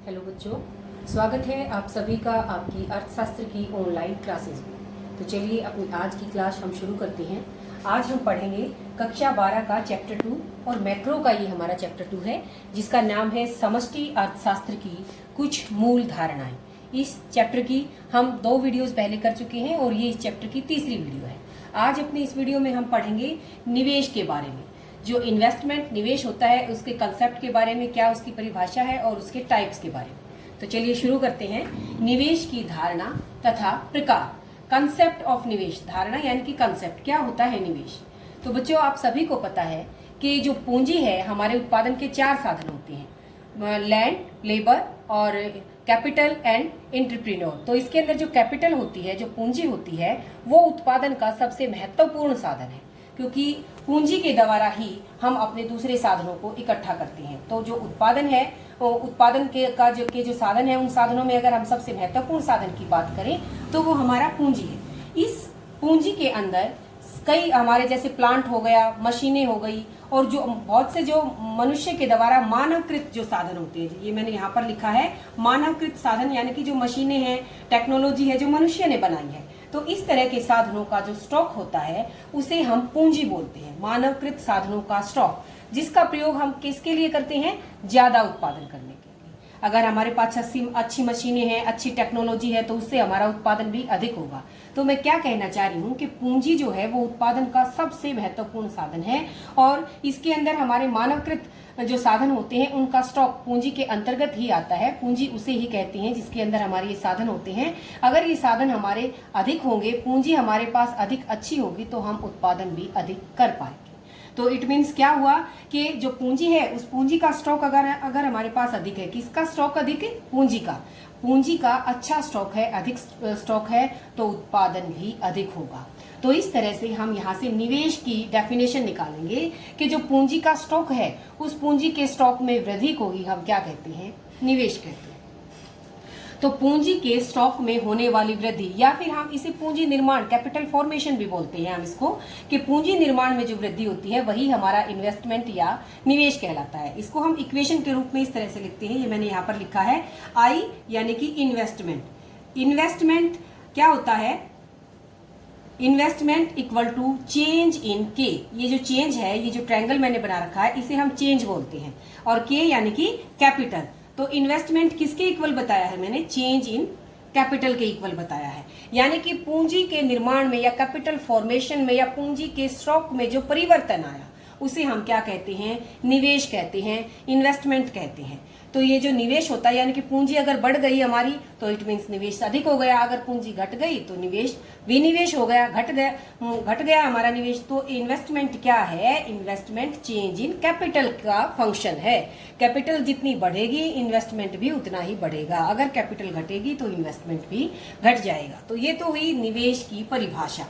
Hello बच्चों, स्वागत है आप सभी का आपकी अर्थशास्त्र की ऑनलाइन क्लासेस में। तो चलिए अपनी आज की क्लास हम शुरू करते हैं। आज हम पढ़ेंगे कक्षा 12 का चैप्टर 2 और मैक्रो का ये हमारा चैप्टर 2 है, जिसका नाम है समष्टि अर्थशास्त्र की कुछ मूल धारणाएं। इस चैप्टर की हम 2 वीडियोस पहले कर चुके हैं और ये इस चैप्टर की तीसरी वीडियो है। आज अपनी इस वीडियो में हम पढ़ेंगे निवेश के बारे में। जो इन्वेस्टमेंट निवेश होता है उसके कंसेप्ट के बारे में, क्या उसकी परिभाषा है और उसके टाइप्स के बारे में। तो चलिए शुरू करते हैं। निवेश की धारणा तथा प्रकार। कंसेप्ट ऑफ निवेश, धारणा यानी कि कंसेप्ट, क्या होता है निवेश। तो बच्चों आप सभी को पता है कि जो पूंजी है हमारे उत्पादन के 4 साधन होते हैं, लैंड, लेबर और कैपिटल एंड एंटरप्रेन्योर। तो इसके अंदर जो कैपिटल होती है, जो पूंजी होती है, वो उत्पादन का सबसे महत्वपूर्ण साधन है, क्योंकि पूंजी के द्वारा ही हम अपने दूसरे साधनों को इकट्ठा करते हैं। तो जो उत्पादन है, उत्पादन के जो साधन है, उन साधनों में अगर हम सबसे महत्वपूर्ण साधन की बात करें तो वो हमारा पूंजी है। इस पूंजी के अंदर कई हमारे जैसे प्लांट हो गया, मशीनें हो गई, और जो बहुत से जो मनुष्य के द्वारा मानवकृत जो साधन होते हैं, ये मैंने यहाँ पर लिखा है मानवकृत साधन, यानी कि जो मशीनें हैं, टेक्नोलॉजी है जो मनुष्य ने बनाई है। तो इस तरह के साधनों का जो स्टॉक होता है उसे हम पूंजी बोलते हैं, मानवकृत साधनों का स्टॉक, जिसका प्रयोग हम किसके लिए करते हैं, ज्यादा उत्पादन करने के लिए। अगर हमारे पास अच्छी मशीनें हैं, अच्छी टेक्नोलॉजी है, तो उससे हमारा उत्पादन भी अधिक होगा। तो मैं क्या कहना चाह रही हूँ कि पूंजी जो है वो उत्पादन का सबसे महत्वपूर्ण साधन है, और इसके अंदर हमारे मानवकृत जो साधन होते हैं उनका स्टॉक पूंजी के अंतर्गत ही आता है। पूंजी उसे ही कहते हैं जिसके अंदर हमारे ये साधन होते हैं। अगर ये साधन हमारे अधिक होंगे, पूंजी हमारे पास अधिक अच्छी होगी, तो हम उत्पादन भी अधिक कर पाएंगे। तो इट मीन्स क्या हुआ कि जो पूंजी है उस पूंजी का स्टॉक अगर हमारे पास अधिक है, किसका स्टॉक अधिक है, पूंजी का अच्छा स्टॉक है, अधिक स्टॉक है, तो उत्पादन भी अधिक होगा। तो इस तरह से हम यहाँ से निवेश की डेफिनेशन निकालेंगे कि जो पूंजी का स्टॉक है उस पूंजी के स्टॉक में वृद्धि को ही हम क्या कहते हैं, निवेश कहते हैं। तो पूंजी के स्टॉक में होने वाली वृद्धि, या फिर हम इसे पूंजी निर्माण, कैपिटल फॉर्मेशन भी बोलते हैं हम इसको, कि पूंजी निर्माण में जो वृद्धि होती है वही हमारा इन्वेस्टमेंट या निवेश कहलाता है। इसको हम इक्वेशन के रूप में इस तरह से लिखते हैं, ये मैंने यहाँ पर लिखा है आई यानी कि इन्वेस्टमेंट। इन्वेस्टमेंट क्या होता है, investment equal to change in के। ये जो चेंज है, ये जो ट्रायंगल मैंने बना रखा है, इसे हम चेंज बोलते हैं, और के यानी कि कैपिटल। तो इन्वेस्टमेंट किसके इक्वल बताया है मैंने, चेंज इन कैपिटल के इक्वल बताया है। यानी कि पूंजी के निर्माण में या कैपिटल फॉर्मेशन में या पूंजी के स्टॉक में जो परिवर्तन आया उसे हम क्या कहते हैं, निवेश कहते हैं, इन्वेस्टमेंट कहते हैं। तो ये जो निवेश होता है, यानी कि पूंजी अगर बढ़ गई हमारी तो इट मीन्स निवेश अधिक हो गया, अगर पूंजी घट गई तो निवेश विनिवेश हो गया, घट गया हमारा निवेश। तो इन्वेस्टमेंट क्या है, इन्वेस्टमेंट चेंज इन कैपिटल का फंक्शन है। कैपिटल जितनी बढ़ेगी इन्वेस्टमेंट भी उतना ही बढ़ेगा, अगर कैपिटल घटेगी तो इन्वेस्टमेंट भी घट जाएगा। तो ये तो हुई निवेश की परिभाषा।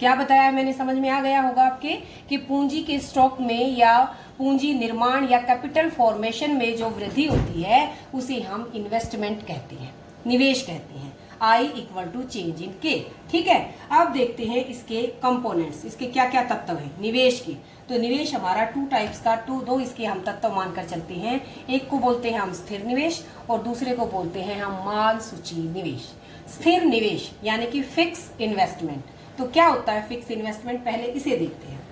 क्या बताया मैंने, समझ में आ गया होगा आपके कि पूंजी के स्टॉक में या पूंजी निर्माण या कैपिटल फॉर्मेशन में जो वृद्धि होती है उसे हम इन्वेस्टमेंट कहते हैं, निवेश कहते हैं। I equal to change in के। ठीक है, अब देखते हैं इसके कंपोनेंट्स, इसके क्या क्या तत्व हैं निवेश के। तो निवेश हमारा 2 टाइप्स का, दो इसके हम तत्व मानकर चलते हैं। एक को बोलते हैं हम स्थिर निवेश और दूसरे को बोलते हैं हम माल सूची निवेश। स्थिर निवेश यानी कि फिक्स इन्वेस्टमेंट। तो क्या होता है फिक्स इन्वेस्टमेंट, पहले इसे देखते हैं।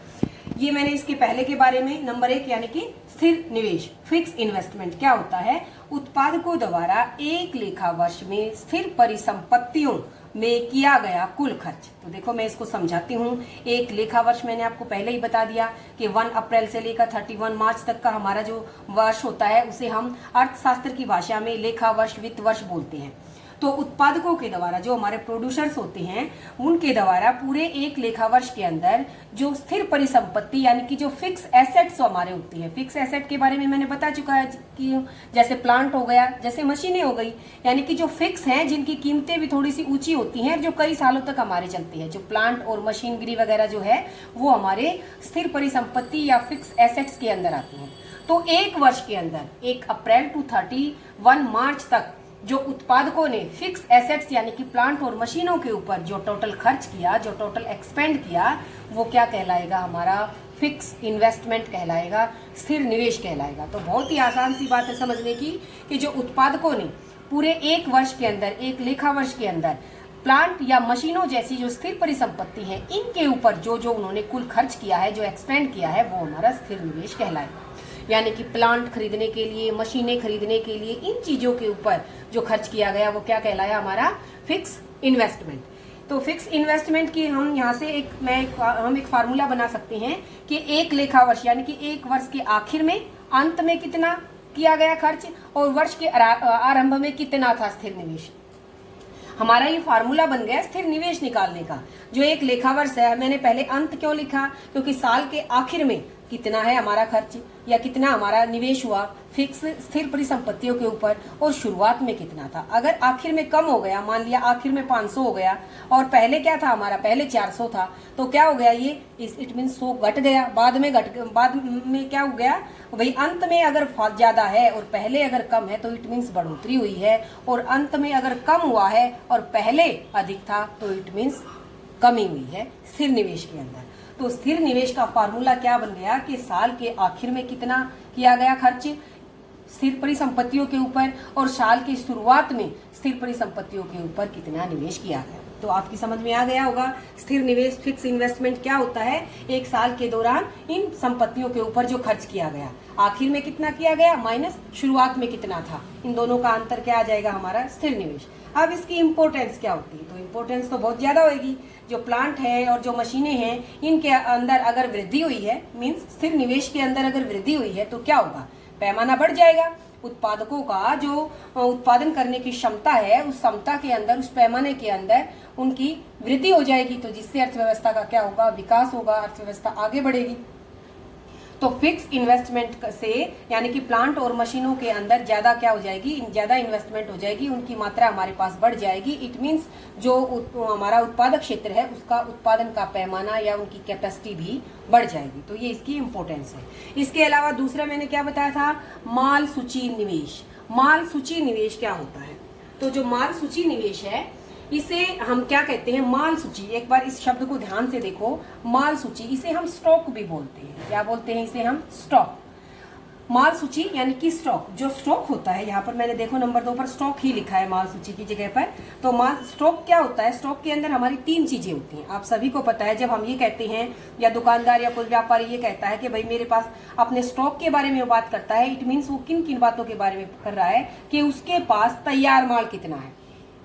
ये मैंने इसके पहले के बारे में, नंबर 1 यानी कि स्थिर निवेश। फिक्स इन्वेस्टमेंट क्या होता है, उत्पादकों द्वारा एक लेखा वर्ष में स्थिर परिसंपत्तियों में किया गया कुल खर्च। तो देखो मैं इसको समझाती हूँ। एक लेखा वर्ष मैंने आपको पहले ही बता दिया कि 1 अप्रैल से लेकर 31 मार्च तक का हमारा जो वर्ष होता है उसे हम अर्थशास्त्र की भाषा में लेखा वर्ष, वित्त वर्ष बोलते हैं। तो उत्पादकों के द्वारा, जो हमारे प्रोड्यूसर्स होते हैं, उनके द्वारा पूरे एक लेखा वर्ष के अंदर जो स्थिर परिसंपत्ति यानी कि जो फिक्स एसेट्स हमारे होती है, फिक्स एसेट के बारे में मैंने बता चुका है कि जैसे प्लांट हो गया, जैसे मशीनें हो गई, यानी कि जो फिक्स हैं, जिनकी कीमतें भी थोड़ी सी ऊंची होती हैं, जो कई सालों तक हमारे चलती है। जो प्लांट और मशीनरी वगैरह जो है वो हमारे स्थिर परिसंपत्ति या फिक्स एसेट्स के अंदर आती हैं। तो एक वर्ष के अंदर 1 अप्रैल टू 31 मार्च तक जो उत्पादकों ने फिक्स एसेट्स यानी कि प्लांट और मशीनों के ऊपर जो टोटल खर्च किया, जो टोटल एक्सपेंड किया, वो क्या कहलाएगा, हमारा फिक्स इन्वेस्टमेंट कहलाएगा, स्थिर निवेश कहलाएगा। तो बहुत ही आसान सी बात है समझने की कि जो उत्पादकों ने पूरे एक वर्ष के अंदर, एक लेखा वर्ष के अंदर प्लांट या मशीनों जैसी जो स्थिर परिसंपत्ति है, इनके ऊपर जो जो उन्होंने कुल खर्च किया है, जो एक्सपेंड किया है, वो हमारा स्थिर निवेश कहलाएगा। यानी कि प्लांट खरीदने के लिए, मशीनें खरीदने के लिए, इन चीज़ों के ऊपर जो खर्च किया गया वो क्या कहलाया, हमारा फिक्स इन्वेस्टमेंट। तो फिक्स इन्वेस्टमेंट की हम यहाँ से हम एक फार्मूला बना सकते हैं कि एक लेखा वर्ष यानी कि एक वर्ष के आखिर में, अंत में कितना किया गया खर्च और वर्ष के आरंभ में कितना था स्थिर निवेश। हमारा ये फार्मूला बन गया स्थिर निवेश निकालने का। जो एक लेखा वर्ष है, मैंने पहले अंत क्यों लिखा, क्योंकि साल के आखिर में कितना है हमारा खर्च या कितना हमारा निवेश हुआ फिक्स स्थिर परिसंपत्तियों के ऊपर, और शुरुआत में कितना था। अगर आखिर में कम हो गया, मान लिया आखिर में 500 हो गया और पहले क्या था हमारा, पहले 400 था, तो क्या हो गया ये, इट मीन 100 घट गया, बाद में क्या हो गया भाई, अंत में अगर ज्यादा है और पहले अगर कम है तो इट मीन्स बढ़ोतरी हुई है, और अंत में अगर कम हुआ है और पहले अधिक था तो इट मीन्स कमी हुई है स्थिर निवेश के अंदर। तो स्थिर निवेश का फार्मूला क्या बन गया कि साल के आखिर में कितना किया गया खर्च स्थिर परिसंपत्तियों के ऊपर, और साल की शुरुआत में स्थिर परिसंपत्तियों के ऊपर कितना निवेश किया गया। तो आपकी समझ में आ गया होगा स्थिर निवेश, फिक्स इन्वेस्टमेंट क्या होता है। एक साल के दौरान इन संपत्तियों के ऊपर जो खर्च किया गया, आखिर में कितना किया गया माइनस शुरुआत में कितना था, इन दोनों का अंतर क्या आ जाएगा, हमारा स्थिर निवेश। अब इसकी इंपॉर्टेंस क्या होती है, तो इंपॉर्टेंस तो बहुत ज्यादा होगी। जो प्लांट है और जो मशीनें हैं, इनके अंदर अगर वृद्धि हुई है, मीन्स स्थिर निवेश के अंदर अगर वृद्धि हुई है तो क्या होगा, पैमाना बढ़ जाएगा। उत्पादकों का जो उत्पादन करने की क्षमता है, उस क्षमता के अंदर, उस पैमाने के अंदर उनकी वृद्धि हो जाएगी, तो जिससे अर्थव्यवस्था का क्या होगा, विकास होगा, अर्थव्यवस्था आगे बढ़ेगी। तो फिक्स इन्वेस्टमेंट से यानी कि प्लांट और मशीनों के अंदर ज्यादा क्या हो जाएगी, ज्यादा इन्वेस्टमेंट हो जाएगी, उनकी मात्रा हमारे पास बढ़ जाएगी। इट मीन्स जो हमारा उत्पादक क्षेत्र है उसका उत्पादन का पैमाना या उनकी कैपेसिटी भी बढ़ जाएगी। तो ये इसकी इंपॉर्टेंस है। इसके अलावा दूसरा मैंने क्या बताया था, माल सूची निवेश। माल सूची निवेश क्या होता है, तो जो माल सूची निवेश है इसे हम क्या कहते हैं, माल सूची। एक बार इस शब्द को ध्यान से देखो, माल सूची, इसे हम स्टॉक भी बोलते हैं। क्या बोलते हैं इसे हम, स्टॉक। माल सूची यानी कि स्टॉक, जो स्टॉक होता है, यहाँ पर मैंने देखो नंबर 2 पर स्टॉक ही लिखा है माल सूची की जगह पर। तो माल स्टॉक क्या होता है, स्टॉक के अंदर हमारी 3 चीजें होती हैं। आप सभी को पता है, जब हम ये कहते हैं या दुकानदार या कोई व्यापारी ये कहता है कि भाई मेरे पास अपने स्टॉक के बारे में बात करता है, इट मीन्स वो किन किन बातों के बारे में कर रहा है कि उसके पास तैयार माल कितना है,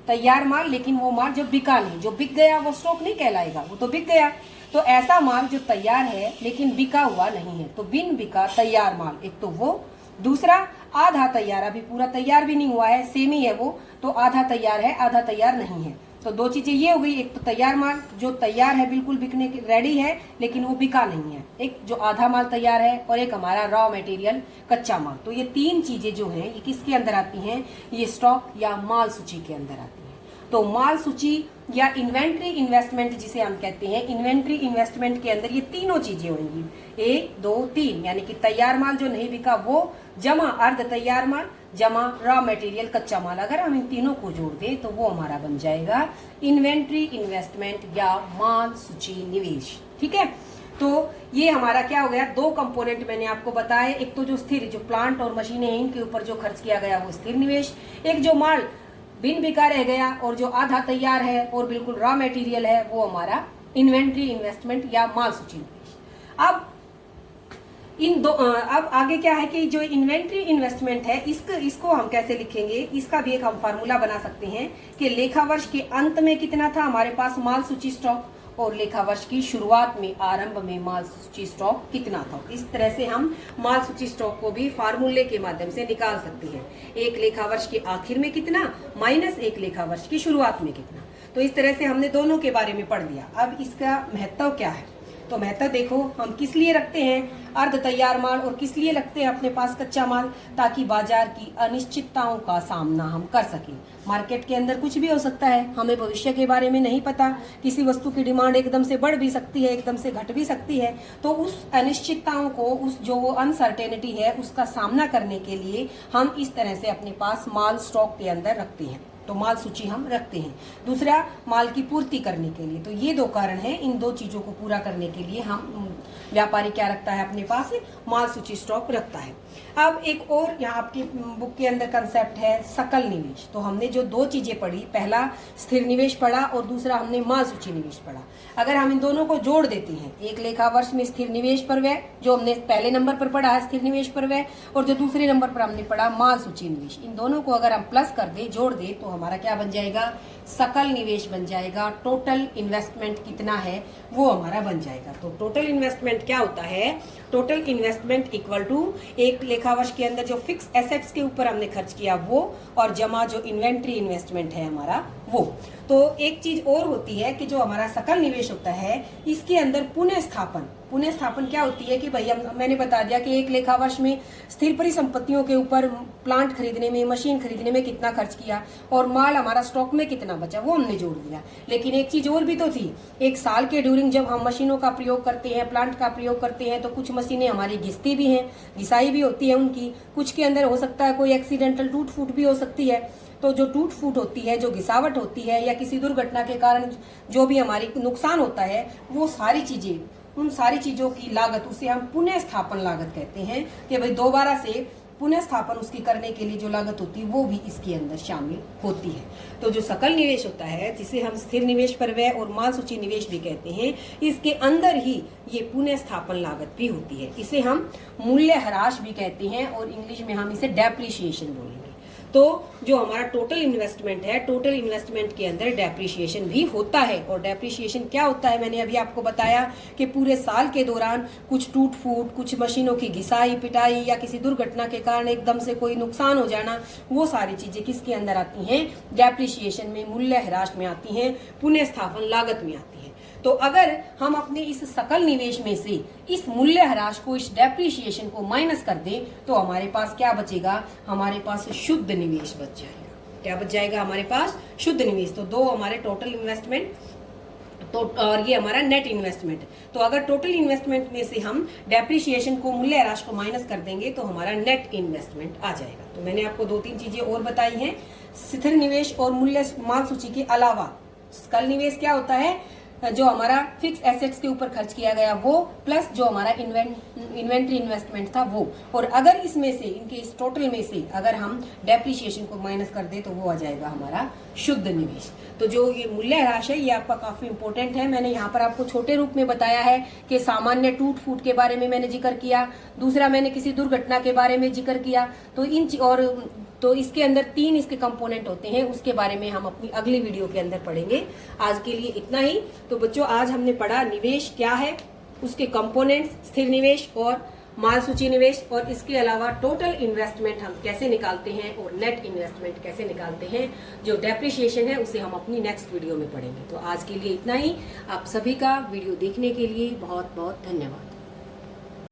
तैयार माल। लेकिन वो माल जो बिका नहीं, जो बिक गया वो स्टॉक नहीं कहलाएगा, वो तो बिक गया। तो ऐसा माल जो तैयार है लेकिन बिका हुआ नहीं है, तो बिन बिका तैयार माल, एक तो वो। दूसरा आधा तैयार, अभी पूरा तैयार भी नहीं हुआ है, सेमी है वो, तो आधा तैयार है, आधा तैयार नहीं है। तो 2 चीजें ये हो गई, एक तो तैयार माल जो तैयार है, बिल्कुल बिकने के रेडी है लेकिन वो बिका नहीं है, एक जो आधा माल तैयार है, और एक हमारा रॉ मटेरियल कच्चा माल। तो ये 3 चीजें जो हैं ये किसके अंदर आती हैं, ये स्टॉक या माल सूची के अंदर आती है। तो माल सूची या इन्वेंट्री इन्वेस्टमेंट जिसे हम कहते हैं, इन्वेंट्री इन्वेस्टमेंट के अंदर ये तीनों चीजें होंगी, 1 2 3, यानी कि तैयार माल जो नहीं बिका वो, जमा अर्ध तैयार माल, जमा रॉ मटेरियल कच्चा माल। अगर हम इन तीनों को जोड़ दें तो वो हमारा बन जाएगा इन्वेंट्री इन्वेस्टमेंट या माल सूची निवेश। ठीक है, तो ये हमारा क्या हो गया, 2 कंपोनेंट मैंने आपको बताए। एक तो जो स्थिर, जो प्लांट और मशीनें हैं इनके ऊपर जो खर्च किया गया वो स्थिर निवेश, एक जो माल बिन बिका रह गया और जो आधा तैयार है और बिल्कुल रॉ मटेरियल है वो हमारा इन्वेंट्री इन्वेस्टमेंट या माल सूची निवेश। अब अब आगे क्या है कि जो इन्वेंट्री इन्वेस्टमेंट है इसको हम कैसे लिखेंगे, इसका भी एक हम फार्मूला बना सकते हैं कि लेखा वर्ष के अंत में कितना था हमारे पास माल सूची स्टॉक, और लेखा वर्ष की शुरुआत में, आरंभ में माल सूची स्टॉक कितना था। इस तरह से हम माल सूची स्टॉक को भी फार्मूले के माध्यम से निकाल सकते हैं। एक लेखा वर्ष के आखिर में कितना माइनस एक लेखा वर्ष की शुरुआत में कितना। तो इस तरह से हमने दोनों के बारे में पढ़ लिया। अब इसका महत्व क्या है, तो महत्व देखो, हम किस लिए रखते हैं अर्ध तैयार माल और किस लिए रखते हैं अपने पास कच्चा माल, ताकि बाजार की अनिश्चितताओं का सामना हम कर सकें। मार्केट के अंदर कुछ भी हो सकता है, हमें भविष्य के बारे में नहीं पता, किसी वस्तु की डिमांड एकदम से बढ़ भी सकती है, एकदम से घट भी सकती है। तो उस अनिश्चितताओं को, उस जो वो अनसर्टेनिटी है उसका सामना करने के लिए हम इस तरह से अपने पास माल स्टॉक के अंदर रखते हैं। तो माल सूची हम रखते हैं। दूसरा, माल की पूर्ति करने के लिए। तो ये 2 कारण हैं, इन 2 चीजों को पूरा करने के लिए हम व्यापारी क्या रखता है अपने पास, माल सूची स्टॉक रखता है। अब एक और यहाँ आपकी बुक के अंदर कंसेप्ट है सकल निवेश। तो हमने जो दो चीजें पढ़ी, पहला स्थिर निवेश पढ़ा और दूसरा हमने माल सूची निवेश पढ़ा। अगर हम इन दोनों को जोड़ देते हैं, एक लेखा वर्ष में स्थिर निवेश पर व्यय जो हमने पहले नंबर पर पढ़ा है स्थिर निवेश पर व्यय, और जो दूसरे नंबर पर हमने पढ़ा माल सूची निवेश, इन दोनों को अगर हम प्लस कर दे, जोड़ दे, तो हमारा क्या बन जाएगा, सकल निवेश बन जाएगा। टोटल इन्वेस्टमेंट कितना है वो हमारा बन जाएगा। तो टोटल इन्वेस्टमेंट क्या होता है, टोटल इन्वेस्टमेंट इक्वल टू एक लेखा वर्ष के अंदर जो फिक्स एसेट्स के ऊपर हमने खर्च किया वो, और जमा जो इन्वेंट्री इन्वेस्टमेंट है हमारा वो। तो एक चीज और होती है कि जो हमारा सकल निवेश होता है इसके अंदर पुनः स्थापन क्या होती है कि भाई मैंने बता दिया कि एक लेखा वर्ष में स्थिर परिसंपत्तियों के ऊपर प्लांट खरीदने में, मशीन खरीदने में कितना खर्च किया और माल हमारा स्टॉक में कितना बचा वो हमने जोड़ दिया। लेकिन एक चीज और भी तो थी, एक साल के ड्यूरिंग जब हम मशीनों का प्रयोग करते हैं, प्लांट का प्रयोग करते हैं, तो कुछ मशीनें हमारी घिसती भी हैं, घिसाई भी होती है उनकी, कुछ के अंदर हो सकता है कोई एक्सीडेंटल टूट फूट भी हो सकती है। तो जो टूट फूट होती है, जो घिसावट होती है, या किसी दुर्घटना के कारण जो भी हमारी नुकसान होता है, वो सारी चीजें, उन सारी चीजों की लागत, उसे हम पुनः स्थापन लागत कहते हैं कि भाई दोबारा से पुनः स्थापन उसकी करने के लिए जो लागत होती है वो भी इसके अंदर शामिल होती है। तो जो सकल निवेश होता है, जिसे हम स्थिर निवेश पर व्यय और माल सूची निवेश भी कहते हैं, इसके अंदर ही ये पुनः स्थापन लागत भी होती है। इसे हम मूल्यह्रास भी कहते हैं और इंग्लिश में हम इसे डेप्रिसिएशन बोलेंगे। तो जो हमारा टोटल इन्वेस्टमेंट है, टोटल इन्वेस्टमेंट के अंदर डेप्रिसिएशन भी होता है। और डेप्रिसिएशन क्या होता है, मैंने अभी आपको बताया कि पूरे साल के दौरान कुछ टूट फूट, कुछ मशीनों की घिसाई पिटाई या किसी दुर्घटना के कारण एकदम से कोई नुकसान हो जाना, वो सारी चीजें किसके अंदर आती हैं, डेप्रिसिएशन में, मूल्यह्रास में आती हैं, पुनः स्थापन लागत में आती है। तो अगर हम अपने इस सकल निवेश में से इस मूल्यह्रास को, इस डेप्रिसिएशन को माइनस कर दें, तो हमारे पास क्या बचेगा, हमारे पास शुद्ध निवेश बच जाएगा। क्या बच जाएगा हमारे पास, शुद्ध निवेश। तो दो हमारे टोटल इन्वेस्टमेंट तो, और ये हमारा नेट इन्वेस्टमेंट। तो अगर टोटल इन्वेस्टमेंट में से हम डेप्रिसिएशन को, मूल्यह्रास को माइनस कर देंगे तो हमारा नेट इन्वेस्टमेंट आ जाएगा। तो मैंने आपको दो तीन चीजें और बताई हैं, स्थिर निवेश और मूल्य माल सूची के अलावा। सकल निवेश क्या होता है, जो हमारा फिक्स एसेट्स के ऊपर खर्च किया गया वो, प्लस जो हमारा इन्वेंट्री इन्वेस्टमेंट था वो। और अगर इसमें से, इनके इस टोटल में से अगर हम डेप्रिसिएशन को माइनस कर दे तो वो आ जाएगा हमारा शुद्ध निवेश। तो जो ये मूल्यह्रास है ये आपका काफी इंपॉर्टेंट है। मैंने यहाँ पर आपको छोटे रूप में बताया है कि सामान्य टूट फूट के बारे में मैंने जिक्र किया, दूसरा मैंने किसी दुर्घटना के बारे में जिक्र किया। तो इसके अंदर तीन इसके कंपोनेंट होते हैं, उसके बारे में हम अपनी अगली वीडियो के अंदर पढ़ेंगे। आज के लिए इतना ही। तो बच्चों, आज हमने पढ़ा निवेश क्या है, उसके कंपोनेंट्स, स्थिर निवेश और माल सूची निवेश, और इसके अलावा टोटल इन्वेस्टमेंट हम कैसे निकालते हैं और नेट इन्वेस्टमेंट कैसे निकालते हैं। जो डेप्रिसिएशन है उसे हम अपनी नेक्स्ट वीडियो में पढ़ेंगे। तो आज के लिए इतना ही। आप सभी का वीडियो देखने के लिए बहुत बहुत धन्यवाद।